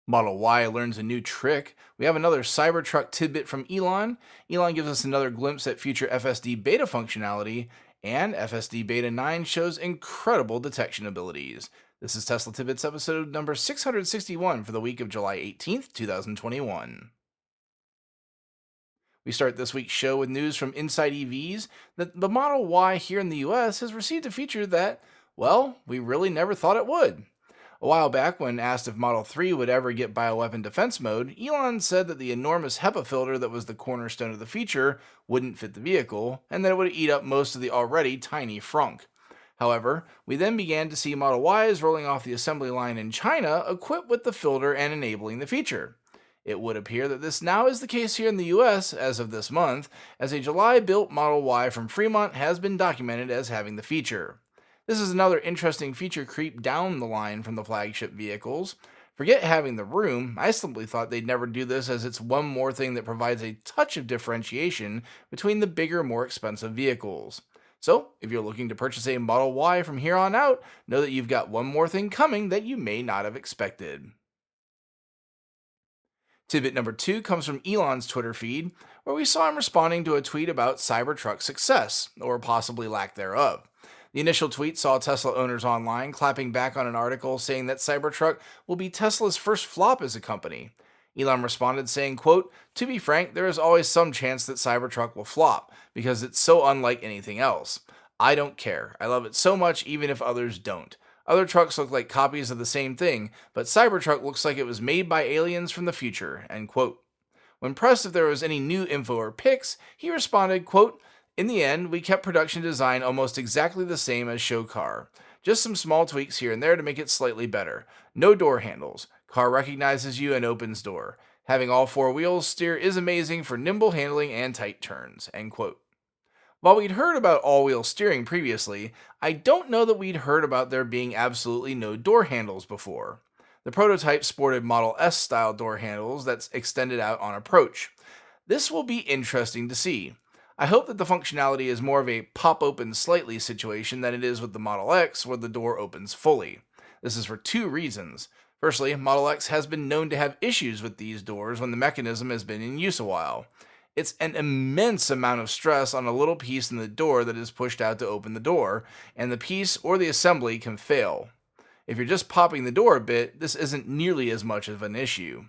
Model Y learns a new trick. We have another CyberTruck tidbit from Elon. Elon gives us another glimpse at future FSD Beta functionality, and FSD Beta 9 shows incredible detection abilities. This is Tesla Tidbits episode number 661 for the week of July 18th, 2021. We start this week's show with news from Inside EVs that the Model Y here in the US has received a feature that, well, we really never thought it would. A while back, when asked if Model 3 would ever get bioweapon defense mode, Elon said that the enormous HEPA filter that was the cornerstone of the feature wouldn't fit the vehicle, and that it would eat up most of the already tiny frunk. However, we then began to see Model Ys rolling off the assembly line in China equipped with the filter and enabling the feature. It would appear that this now is the case here in the US as of this month, as a July built Model Y from Fremont has been documented as having the feature. This is another interesting feature creep down the line from the flagship vehicles. Forget having the room, I simply thought they'd never do this, as it's one more thing that provides a touch of differentiation between the bigger, more expensive vehicles. So, if you're looking to purchase a Model Y from here on out, know that you've got one more thing coming that you may not have expected. Tidbit number 2 comes from Elon's Twitter feed, where we saw him responding to a tweet about Cybertruck's success, or possibly lack thereof. The initial tweet saw Tesla owners online clapping back on an article saying that Cybertruck will be Tesla's first flop as a company. Elon responded saying, quote, "To be frank, there is always some chance that Cybertruck will flop, because it's so unlike anything else. I don't care. I love it so much even if others don't. Other trucks look like copies of the same thing, but Cybertruck looks like it was made by aliens from the future," end quote. When pressed if there was any new info or pics, he responded, quote, "In the end, we kept production design almost exactly the same as show car. Just some small tweaks here and there to make it slightly better. No door handles. Car recognizes you and opens door. Having all four wheels steer is amazing for nimble handling and tight turns," end quote. While we'd heard about all-wheel steering previously, I don't know that we'd heard about there being absolutely no door handles before. The prototype sported Model S-style door handles that's extended out on approach. This will be interesting to see. I hope that the functionality is more of a pop open slightly situation than it is with the Model X, where the door opens fully. This is for two reasons. Firstly, Model X has been known to have issues with these doors when the mechanism has been in use a while. It's an immense amount of stress on a little piece in the door that is pushed out to open the door, and the piece or the assembly can fail. If you're just popping the door a bit, this isn't nearly as much of an issue.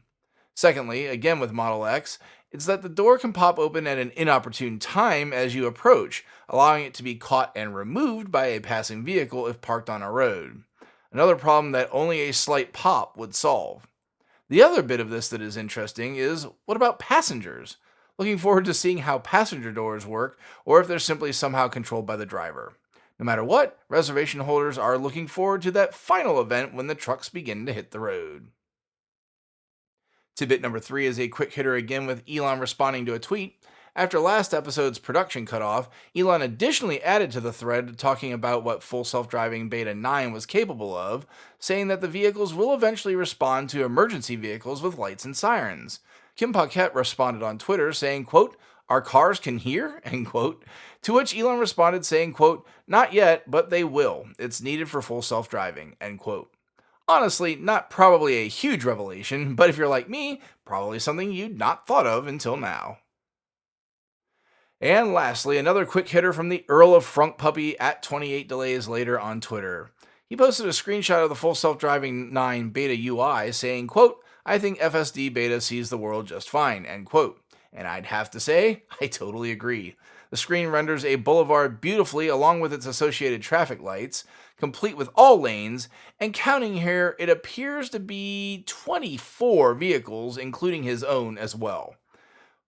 Secondly, again with Model X, it's that the door can pop open at an inopportune time as you approach, allowing it to be caught and removed by a passing vehicle if parked on a road. Another problem that only a slight pop would solve. The other bit of this that is interesting is, what about passengers? Looking forward to seeing how passenger doors work, or if they're simply somehow controlled by the driver. No matter what, reservation holders are looking forward to that final event when the trucks begin to hit the road. Tidbit number 3 is a quick hitter again with Elon responding to a tweet. After last episode's production cutoff, Elon additionally added to the thread talking about what full self-driving Beta 9 was capable of, saying that the vehicles will eventually respond to emergency vehicles with lights and sirens. Kim Paquette responded on Twitter saying, quote, "Our cars can hear?" end quote. To which Elon responded saying, quote, "Not yet, but they will. It's needed for full self-driving," end quote. Honestly, not probably a huge revelation, but if you're like me, probably something you'd not thought of until now. And lastly, another quick hitter from the Earl of Frunk Puppy at 28 Delays Later on Twitter. He posted a screenshot of the full self-driving 9 beta UI saying, quote, "I think FSD Beta sees the world just fine," end quote. And I'd have to say, I totally agree. The screen renders a boulevard beautifully along with its associated traffic lights, complete with all lanes, and counting here, it appears to be 24 vehicles, including his own as well.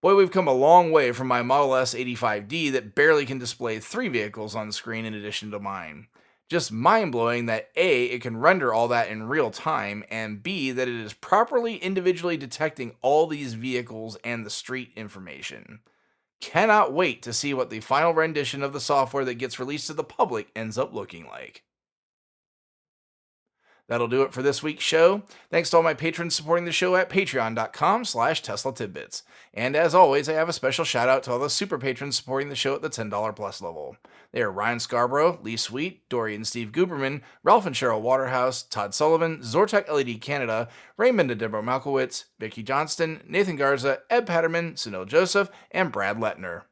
Boy, we've come a long way from my Model S 85D that barely can display 3 vehicles on screen in addition to mine. Just mind-blowing that A, it can render all that in real time, and B, that it is properly individually detecting all these vehicles and the street information. Cannot wait to see what the final rendition of the software that gets released to the public ends up looking like. That'll do it for this week's show. Thanks to all my patrons supporting the show at patreon.com/Tesla Tidbits. And as always, I have a special shout out to all the super patrons supporting the show at the $10 plus level. They are Ryan Scarborough, Lee Sweet, Dorian Steve Guberman, Ralph and Cheryl Waterhouse, Todd Sullivan, Zortech LED Canada, Raymond and Deborah Malkowitz, Vicky Johnston, Nathan Garza, Ed Patterman, Sunil Joseph, and Brad Lettner.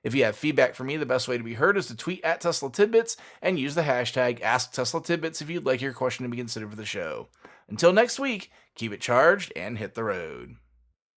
If you have feedback for me, the best way to be heard is to tweet at Tesla Tidbits and use the hashtag AskTeslaTidbits if you'd like your question to be considered for the show. Until next week, keep it charged and hit the road.